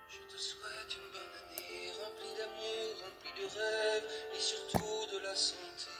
Je te souhaite une bonne année, remplie d'amour, remplie de rêves, et surtout de la santé,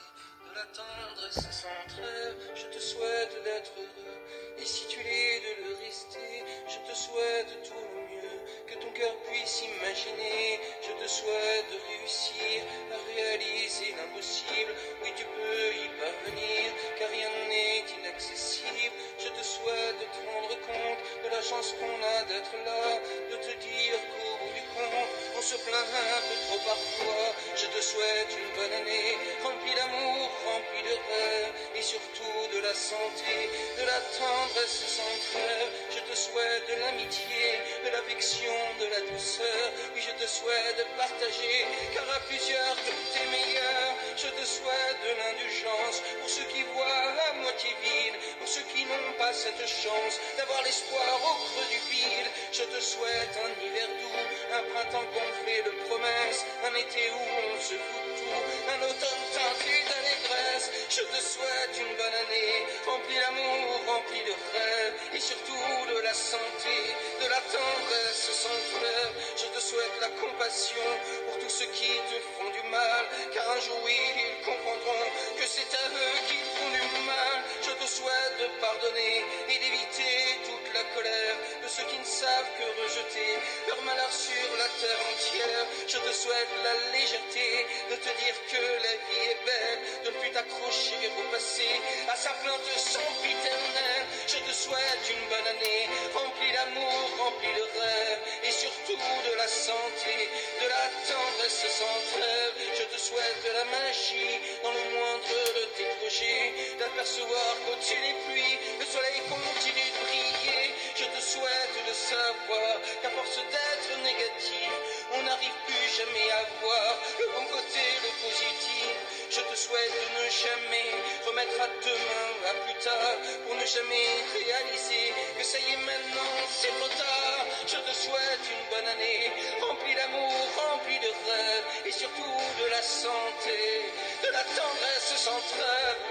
de la tendresse sans trêve. Je te souhaite d'être heureux, et si tu l'es, de le rester. Je te souhaite tout le mieux que ton cœur puisse imaginer. Je te souhaite de réussir à réaliser l'impossible. Oui, tu peux y parvenir, car rien n'est inaccessible. Je te souhaite de te rendre compte de la chance qu'on a d'être là, de te dire qu'au bout du compte, on se plaint un peu trop parfois. Je te souhaite une bonne année, remplie d'amour, remplie de rêves, et surtout de la santé, de la tendresse sans trêve. Je te souhaite de l'amitié, de l'affection, de la douceur. Oui, je te souhaite de partager, car à plusieurs tout est meilleur. Je te souhaite de l'indulgence pour ceux qui voient à moitié vide, pour ceux qui n'ont pas cette chance d'avoir l'espoir au creux du vide. Je te souhaite un hiver doux, un printemps gonflé de promesses, un été où on se fout de tout, un automne teinté d'allégresse. Je te souhaite une bonne année, remplie d'amour, remplie de rêves, et surtout de la santé, de la tendresse sans fleuve. Je te souhaite la compassion pour tous ceux qui te font du mal, car un jour oui, ils comprendront que c'est à eux qu'ils font du mal. Je te souhaite de pardonner et d'éviter toute la colère de ceux qui ne savent que rejeter leur malheur sur la terre entière. Je te souhaite la légèreté de te dire que la vie est belle, de ne plus t'accrocher au passé, à sa plainte sempiternelle. Je te souhaite une bonne année, remplie d'amour, remplie de rêves, et surtout de la santé, de la tendresse sans trêve. Je te souhaite de la magie dans le moindre de tes projets, d'apercevoir qu'au-dessus des pluies, le soleil continue de briller. Je te souhaite de savoir qu'à force d'être négatif, on n'arrive plus jamais à voir le bon côté, le positif. Je te souhaite de ne jamais remettre à demain, à plus tard, pour ne jamais réaliser que ça y est maintenant, c'est trop tard. Je te souhaite une bonne année, remplie d'amour, remplie de rêves, et surtout de la santé, de la tendresse sans trêve.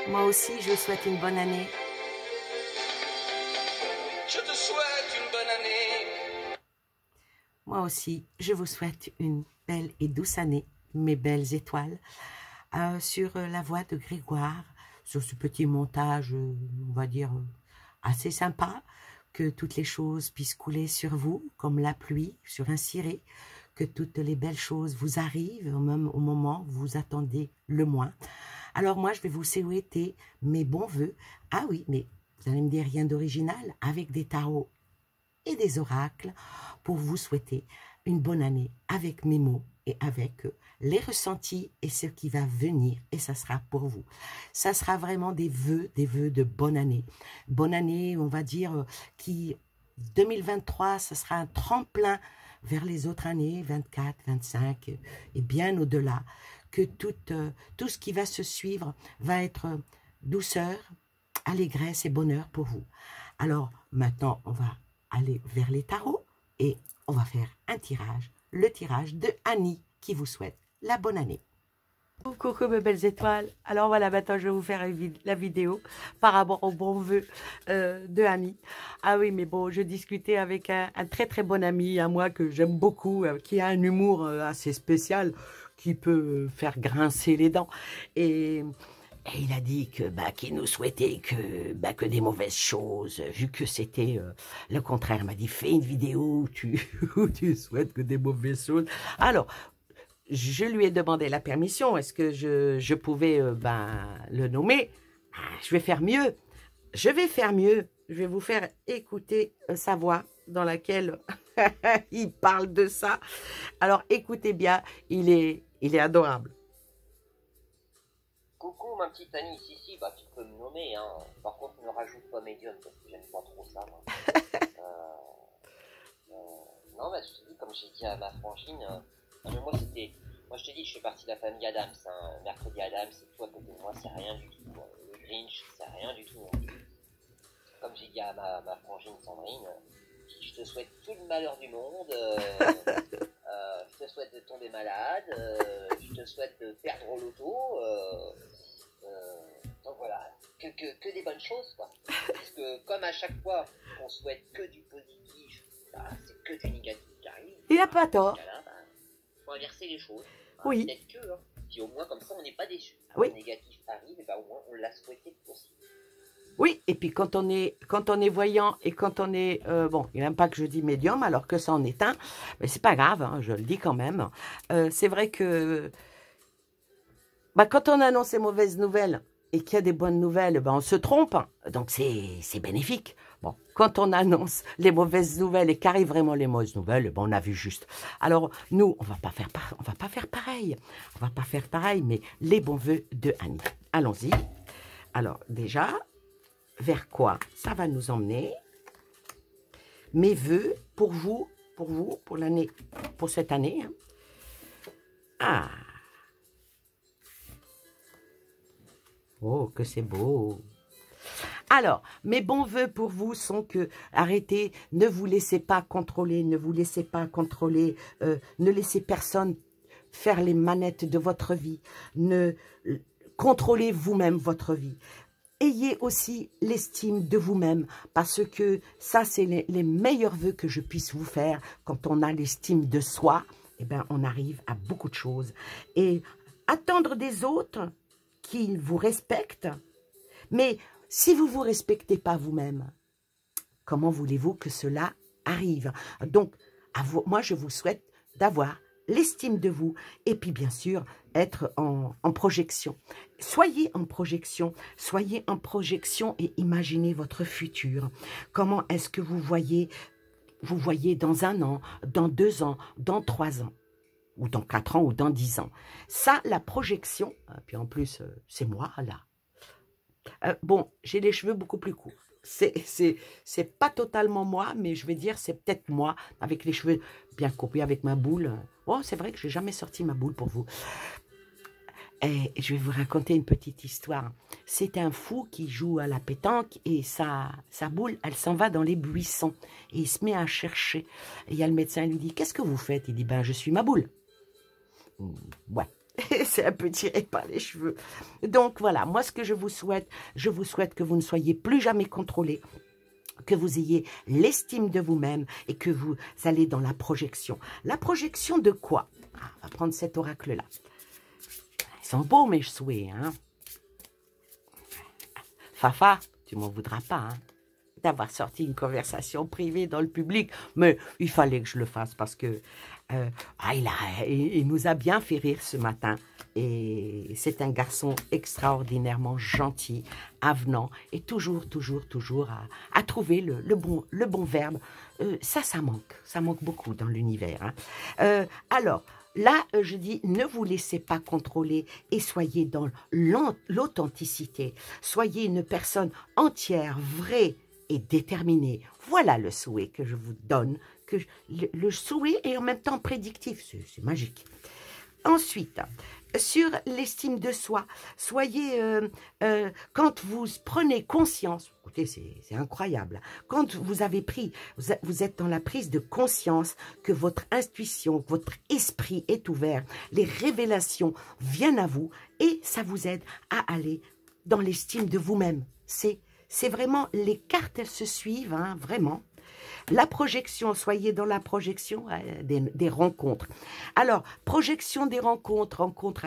Moi aussi, je vous souhaite une bonne année. Je te souhaite une bonne année. Moi aussi, je vous souhaite une belle et douce année, mes belles étoiles, sur la voix de Grégoire, sur ce petit montage, on va dire, assez sympa, que toutes les choses puissent couler sur vous, comme la pluie sur un ciré, que toutes les belles choses vous arrivent, même au moment où vous attendez le moins. Alors moi, je vais vous souhaiter mes bons voeux. Ah oui, mais vous allez me dire rien d'original, avec des tarots et des oracles, pour vous souhaiter une bonne année avec mes mots et avec les ressentis et ce qui va venir, et ça sera pour vous. Ça sera vraiment des vœux de bonne année. Bonne année, on va dire, qui 2023, ça sera un tremplin vers les autres années, 24, 25 et bien au-delà, que tout ce qui va se suivre va être douceur, allégresse et bonheur pour vous. Alors maintenant, on va aller vers les tarots et on va faire un tirage, le tirage de Annie qui vous souhaite la bonne année. Coucou mes belles étoiles, alors voilà, maintenant je vais vous faire la vidéo par rapport aux bons vœux de Annie. Ah oui, mais bon, je discutais avec un très très bon ami à moi que j'aime beaucoup, qui a un humour assez spécial, qui peut faire grincer les dents. Et il a dit que qu'il nous souhaitait que des mauvaises choses, vu que c'était le contraire. Il m'a dit, fais une vidéo où où tu souhaites que des mauvaises choses. Alors, je lui ai demandé la permission. Est-ce que je pouvais le nommer? Je vais faire mieux. Je vais faire mieux. Je vais vous faire écouter sa voix dans laquelle il parle de ça. Alors, écoutez bien, il est adorable. Coucou ma petite Annie, si, bah tu peux me nommer, hein. Par contre ne rajoute pas médium parce que j'aime pas trop ça, moi. Non, mais je te dis, comme j'ai dit à ma frangine, non, mais moi je te dis, je fais partie de la famille Adams, hein. Mercredi Adams, c'est tout à côté de moi, c'est rien du tout. Le Grinch, c'est rien du tout. Hein. Comme j'ai dit à ma frangine Sandrine, je te souhaite tout le malheur du monde, je te souhaite de tomber malade, je te souhaite de perdre au loto, donc voilà, que des bonnes choses, quoi. Parce que comme à chaque fois qu'on souhaite que du positif, bah, c'est que du négatif qui arrive. Il n'a pas tort. Là, bah, faut inverser les choses. Bah, Oui. peut-être que, hein. Puis au moins comme ça on n'est pas déçu. Oui. Le négatif arrive, et bah, au moins on l'a souhaité aussi. Oui, et puis quand on est voyant et quand on est, bon, il n'aime pas que je dis médium alors que ça en est un, mais c'est pas grave, hein, je le dis quand même. C'est vrai que bah, quand on annonce les mauvaises nouvelles et qu'il y a des bonnes nouvelles, bah, on se trompe, hein, donc c'est bénéfique. Bon, quand on annonce les mauvaises nouvelles et qu'arrivent vraiment les mauvaises nouvelles, bah, on a vu juste. Alors nous, on va pas faire pareil, mais les bons vœux de Annie. Allons-y. Alors déjà, vers quoi ça va nous emmener? Mes vœux pour vous, pour l'année, pour cette année. Hein. Ah. Oh, que c'est beau. Alors, mes bons vœux pour vous sont que, arrêtez, ne vous laissez pas contrôler, ne laissez personne faire les manettes de votre vie, contrôlez vous-même votre vie. Ayez aussi l'estime de vous-même, parce que ça, c'est les meilleurs vœux que je puisse vous faire. Quand on a l'estime de soi, eh ben, on arrive à beaucoup de choses. Et attendre des autres qu'ils vous respectent, mais si vous ne vous respectez pas vous-même, comment voulez-vous que cela arrive? Donc, moi, je vous souhaite d'avoir l'estime de vous et puis, bien sûr, être en projection. Soyez en projection et imaginez votre futur. Comment est-ce que vous voyez dans 1 an, dans 2 ans, dans 3 ans, ou dans 4 ans, ou dans 10 ans. Ça, la projection, puis en plus, c'est moi, là. Bon, j'ai les cheveux beaucoup plus courts. C'est pas totalement moi, mais je vais dire, c'est peut-être moi, avec les cheveux bien coupés, avec ma boule. Oh, c'est vrai que je n'ai jamais sorti ma boule pour vous. Et je vais vous raconter une petite histoire. C'est un fou qui joue à la pétanque et sa boule, elle s'en va dans les buissons. Et il se met à chercher. Et il y a le médecin, il lui dit, qu'est-ce que vous faites? Il dit, ben, je suis ma boule. Ouais. C'est un peu tiré par les cheveux. Donc voilà, moi ce que je vous souhaite que vous ne soyez plus jamais contrôlés, que vous ayez l'estime de vous-même et que vous allez dans la projection. La projection de quoi? On va prendre cet oracle-là. Ils sont beaux mes souhaits, hein. Fafa, tu m'en voudras pas, hein, d'avoir sorti une conversation privée dans le public, mais il fallait que je le fasse parce que il nous a bien fait rire ce matin et c'est un garçon extraordinairement gentil, avenant et toujours à trouver le bon verbe. Ça manque beaucoup dans l'univers. Hein. Alors, là, je dis, ne vous laissez pas contrôler et soyez dans l'authenticité. Soyez une personne entière, vraie et déterminée. Voilà le souhait que je vous donne. Le souhait est en même temps prédictif. C'est magique. Ensuite, sur l'estime de soi, soyez, quand vous prenez conscience, écoutez, c'est incroyable, quand vous êtes dans la prise de conscience que votre intuition, votre esprit est ouvert, les révélations viennent à vous et ça vous aide à aller dans l'estime de vous-même. C'est vraiment, les cartes, elles se suivent, hein, vraiment. La projection, soyez dans la projection des rencontres. Alors, projection des rencontres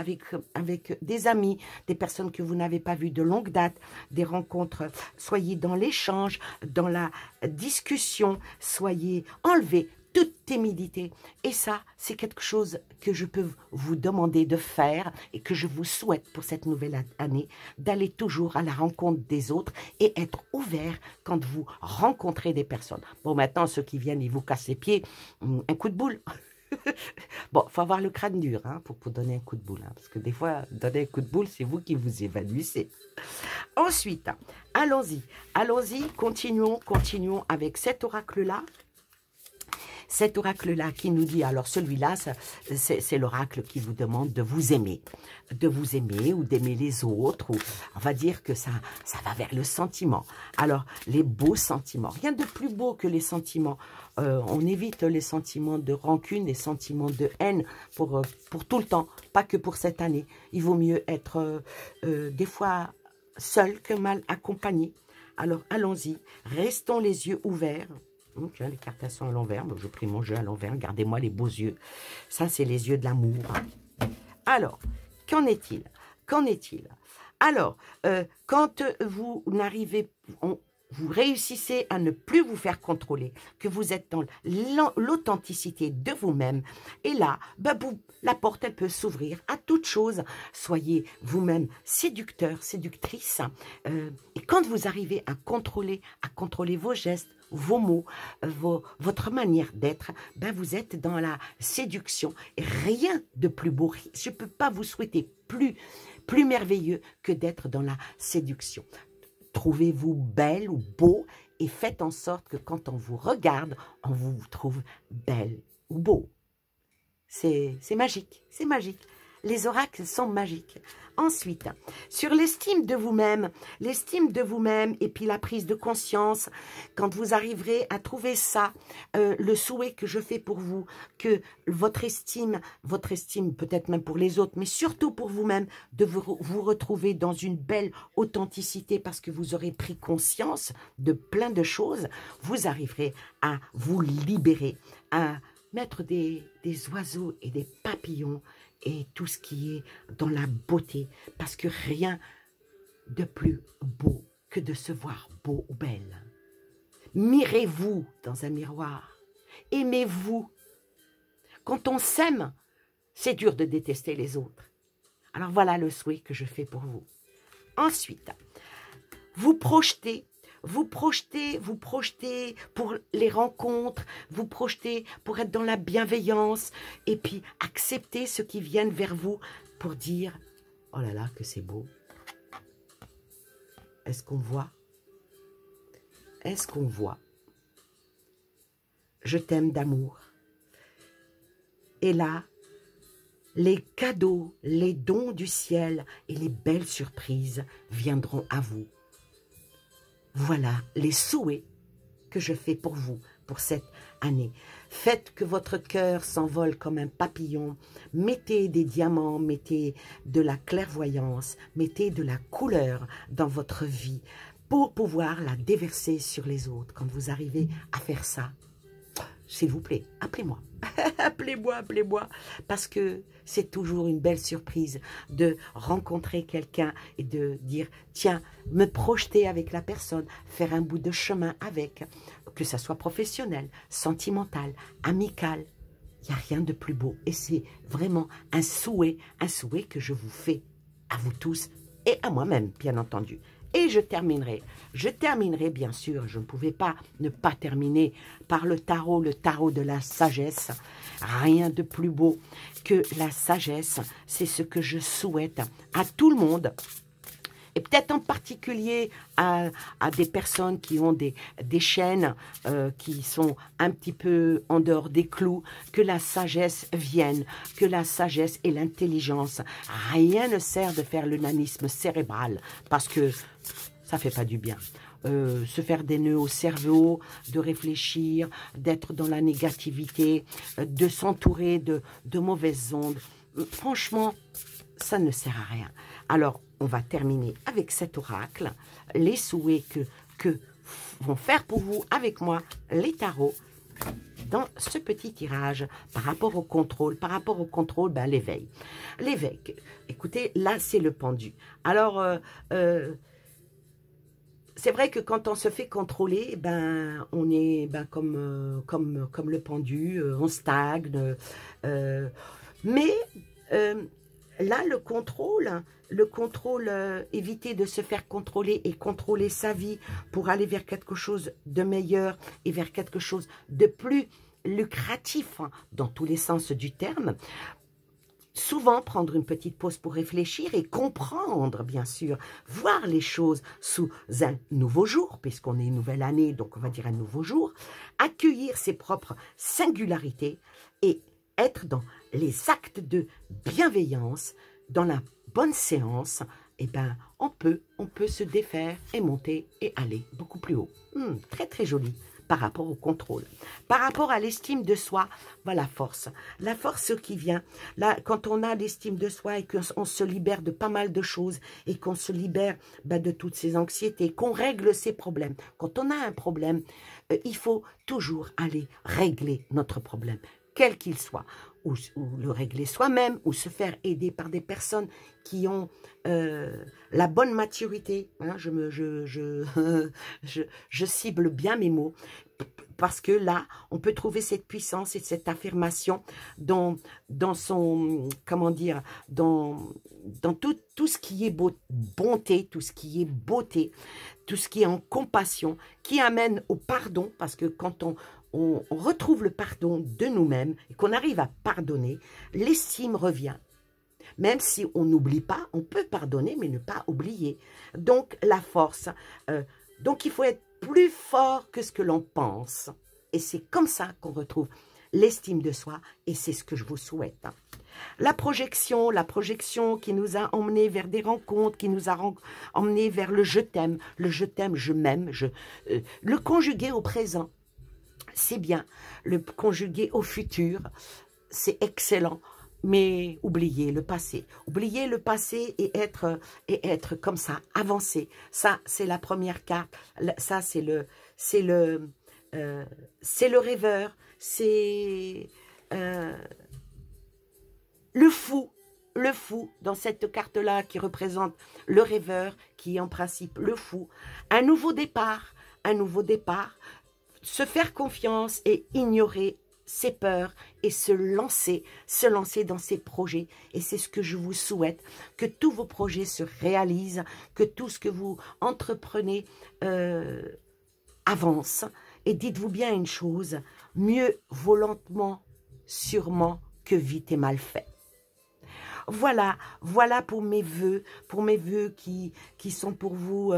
avec des amis, des personnes que vous n'avez pas vues de longue date, des rencontres, soyez dans l'échange, dans la discussion, soyez enlevés toute timidité. Et ça, c'est quelque chose que je peux vous demander de faire et que je vous souhaite pour cette nouvelle année, d'aller toujours à la rencontre des autres et être ouvert quand vous rencontrez des personnes. Bon, maintenant, ceux qui viennent, ils vous cassent les pieds, un coup de boule. Bon, il faut avoir le crâne dur hein, pour donner un coup de boule. Hein, parce que des fois, donner un coup de boule, c'est vous qui vous évanouissez. Ensuite, allons-y, continuons avec cet oracle-là. Cet oracle-là qui nous dit, alors celui-là, c'est l'oracle qui vous demande de vous aimer ou d'aimer les autres, ou on va dire que ça va vers le sentiment. Alors, les beaux sentiments, rien de plus beau que les sentiments. On évite les sentiments de rancune, les sentiments de haine pour tout le temps, pas que pour cette année. Il vaut mieux être, des fois, seul que mal accompagné. Alors, allons-y. Restons les yeux ouverts. Tiens, les cartes elles sont à l'envers. Bon, je pris mon jeu à l'envers. Gardez-moi les beaux yeux. Ça, c'est les yeux de l'amour. Alors, qu'en est-il? Qu'en est-il? Alors, quand vous n'arrivez, vous réussissez à ne plus vous faire contrôler, que vous êtes dans l'authenticité de vous-même, et là, la porte, elle peut s'ouvrir à toute chose. Soyez vous-même séducteur, séductrice, et quand vous arrivez à contrôler vos gestes, vos mots, votre manière d'être, vous êtes dans la séduction. Et rien de plus beau, je ne peux pas vous souhaiter plus merveilleux que d'être dans la séduction. Trouvez-vous belle ou beau et faites en sorte que quand on vous regarde, on vous trouve belle ou beau. C'est magique, c'est magique. Les oracles sont magiques. Ensuite, sur l'estime de vous-même et puis la prise de conscience, quand vous arriverez à trouver ça, le souhait que je fais pour vous, que votre estime peut-être même pour les autres, mais surtout pour vous-même, de vous retrouver dans une belle authenticité parce que vous aurez pris conscience de plein de choses, vous arriverez à vous libérer, à mettre des oiseaux et des papillons et tout ce qui est dans la beauté, parce que rien de plus beau que de se voir beau ou belle. Mirez-vous dans un miroir, aimez-vous. Quand on s'aime, c'est dur de détester les autres. Alors voilà le souhait que je fais pour vous. Ensuite, vous projetez pour les rencontres, vous projetez pour être dans la bienveillance et puis accepter ceux qui viennent vers vous pour dire « Oh là là, que c'est beau ». Est-ce qu'on voit? Est-ce qu'on voit? Je t'aime d'amour. Et là, les cadeaux, les dons du ciel et les belles surprises viendront à vous. Voilà les souhaits que je fais pour vous, pour cette année. Faites que votre cœur s'envole comme un papillon. Mettez des diamants, mettez de la clairvoyance, mettez de la couleur dans votre vie pour pouvoir la déverser sur les autres. Quand vous arrivez à faire ça, s'il vous plaît, appelez-moi. appelez-moi, parce que c'est toujours une belle surprise de rencontrer quelqu'un et de dire, tiens, me projeter avec la personne, faire un bout de chemin avec, que ça soit professionnel, sentimental, amical. Il n'y a rien de plus beau et c'est vraiment un souhait que je vous fais à vous tous et à moi-même, bien entendu. Et je terminerai bien sûr, je ne pouvais pas ne pas terminer par le tarot de la sagesse. Rien de plus beau que la sagesse, c'est ce que je souhaite à tout le monde. Et peut-être en particulier à des personnes qui ont des chaînes qui sont un petit peu en dehors des clous, que la sagesse vienne, que la sagesse et l'intelligence. Rien ne sert de faire le nanisme cérébral parce que ça ne fait pas du bien. Se faire des nœuds au cerveau, de réfléchir, d'être dans la négativité, de s'entourer de mauvaises ondes. Franchement, ça ne sert à rien. Alors, on va terminer avec cet oracle, les souhaits que vont faire pour vous, avec moi, les tarots, dans ce petit tirage, par rapport au contrôle, l'éveil. L'éveil, écoutez, là, c'est le pendu. Alors, c'est vrai que quand on se fait contrôler, on est comme le pendu, on stagne. Mais là, le contrôle, éviter de se faire contrôler et contrôler sa vie pour aller vers quelque chose de meilleur et vers quelque chose de plus lucratif, hein, dans tous les sens du terme. Souvent, prendre une petite pause pour réfléchir et comprendre, bien sûr, voir les choses sous un nouveau jour, puisqu'on est une nouvelle année, donc on va dire un nouveau jour, accueillir ses propres singularités et être dans les actes de bienveillance, dans la bonne séance, on peut se défaire et monter et aller beaucoup plus haut. Très très joli. par rapport au contrôle. Par rapport à l'estime de soi, voilà la force. La force qui vient, là, quand on a l'estime de soi et qu'on se libère de pas mal de choses et qu'on se libère de toutes ces anxiétés, qu'on règle ses problèmes. Quand on a un problème, il faut toujours aller régler notre problème, quel qu'il soit. Ou le régler soi-même, ou se faire aider par des personnes qui ont la bonne maturité. Hein, je cible bien mes mots, parce que là, on peut trouver cette puissance et cette affirmation dans son, comment dire, dans tout ce qui est bonté, tout ce qui est beauté, tout ce qui est en compassion, qui amène au pardon, parce que quand on retrouve le pardon de nous-mêmes et qu'on arrive à pardonner, l'estime revient. Même si on n'oublie pas, on peut pardonner, mais ne pas oublier. Donc, la force. Donc, il faut être plus fort que ce que l'on pense. Et c'est comme ça qu'on retrouve l'estime de soi, et c'est ce que je vous souhaite. La projection qui nous a emmenés vers des rencontres, qui nous a emmenés vers le je t'aime, je m'aime, le conjuguer au présent. C'est bien, le conjuguer au futur, c'est excellent, mais oubliez le passé. Oubliez le passé et être comme ça, avancer. Ça, c'est la première carte. Ça, c'est le rêveur, c'est le fou dans cette carte-là qui représente le rêveur, qui est en principe le fou. Un nouveau départ, se faire confiance et ignorer ses peurs et se lancer dans ses projets. Et c'est ce que je vous souhaite, que tous vos projets se réalisent, que tout ce que vous entreprenez avance. Et dites-vous bien une chose, mieux vaut lentement, sûrement, que vite et mal fait. Voilà pour mes vœux qui sont pour vous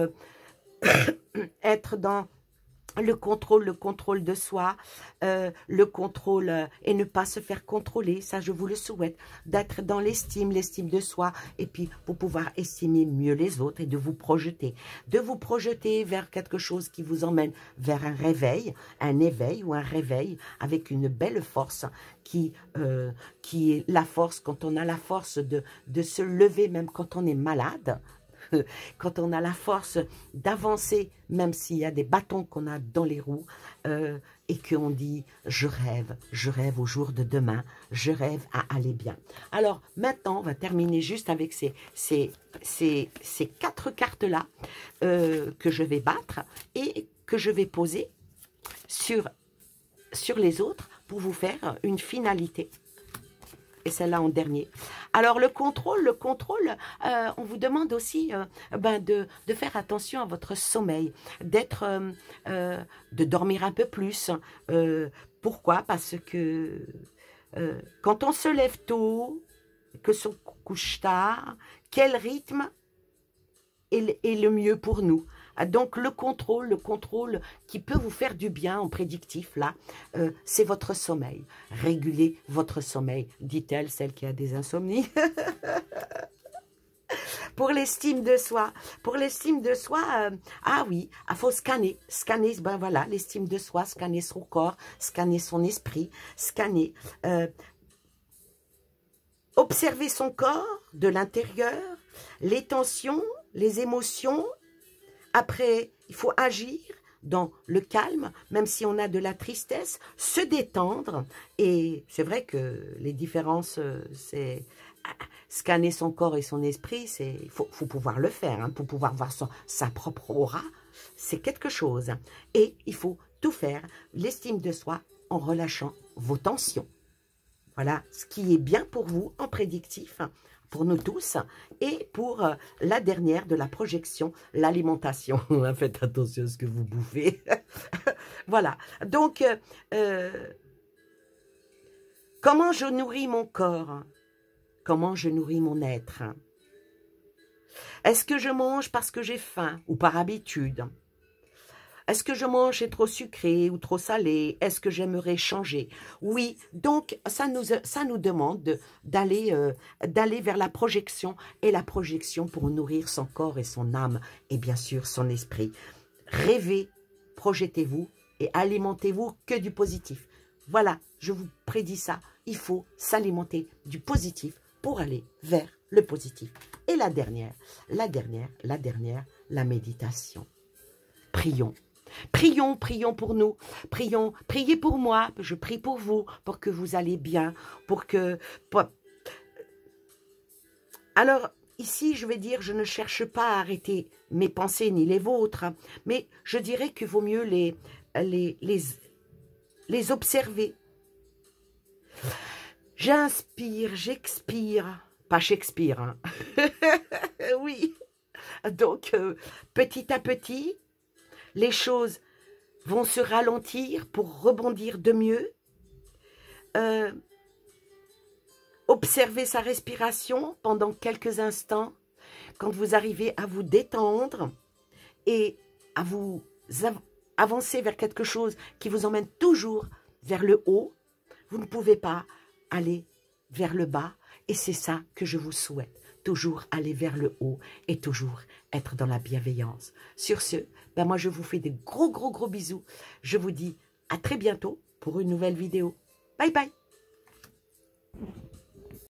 être dans le contrôle de soi, le contrôle et ne pas se faire contrôler, ça je vous le souhaite, d'être dans l'estime de soi, et puis pour pouvoir estimer mieux les autres et de vous projeter vers quelque chose qui vous emmène vers un éveil ou un réveil avec une belle force qui est la force, quand on a la force de se lever même quand on est malade, quand on a la force d'avancer, même s'il y a des bâtons qu'on a dans les roues, et qu'on dit « je rêve au jour de demain, je rêve à aller bien ». Alors maintenant, on va terminer juste avec ces 4 cartes-là que je vais battre et que je vais poser sur les autres pour vous faire une finalité. Et celle-là en dernier. Alors le contrôle, on vous demande aussi de faire attention à votre sommeil, de dormir un peu plus. Pourquoi? Parce que quand on se lève tôt, que se couche tard, quel rythme est le mieux pour nous? Donc le contrôle qui peut vous faire du bien en prédictif, là, c'est votre sommeil. Régulez votre sommeil, dit-elle, celle qui a des insomnies. Pour l'estime de soi, ah oui, il faut scanner, ben voilà, l'estime de soi, scanner son corps, scanner son esprit, scanner, observer son corps de l'intérieur, les tensions, les émotions. Après, il faut agir dans le calme, même si on a de la tristesse, se détendre. Et c'est vrai que les différences, c'est scanner son corps et son esprit, il faut pouvoir le faire, hein, pour pouvoir voir sa propre aura, c'est quelque chose. Et il faut tout faire, l'estime de soi, en relâchant vos tensions. Voilà ce qui est bien pour vous en prédictif, pour nous tous, et pour la dernière de la projection, l'alimentation. Faites attention à ce que vous bouffez. Voilà. Donc, comment je nourris mon corps? Comment je nourris mon être? Est-ce que je mange parce que j'ai faim ou par habitude? Est-ce que je mange trop sucré ou trop salé? Est-ce que j'aimerais changer? Oui, donc ça nous demande d'aller vers la projection, et la projection pour nourrir son corps et son âme, et bien sûr son esprit. Rêvez, projetez-vous, et alimentez-vous que du positif. Voilà, je vous prédis ça. Il faut s'alimenter du positif pour aller vers le positif. Et la dernière, la méditation. Prions. Prions, prions pour nous. Prions, priez pour moi. Je prie pour vous, pour que vous allez bien, Alors, ici, je vais dire, je ne cherche pas à arrêter mes pensées ni les vôtres, hein, mais je dirais qu'il vaut mieux les observer. J'inspire, j'expire. Pas Shakespeare, hein. Oui. Donc, petit à petit, les choses vont se ralentir pour rebondir de mieux. Observez sa respiration pendant quelques instants. Quand vous arrivez à vous détendre et à vous avancer vers quelque chose qui vous emmène toujours vers le haut, vous ne pouvez pas aller vers le bas. Et c'est ça que je vous souhaite. Toujours aller vers le haut et toujours être dans la bienveillance. Sur ce, ben moi je vous fais des gros bisous. Je vous dis à très bientôt pour une nouvelle vidéo. Bye bye.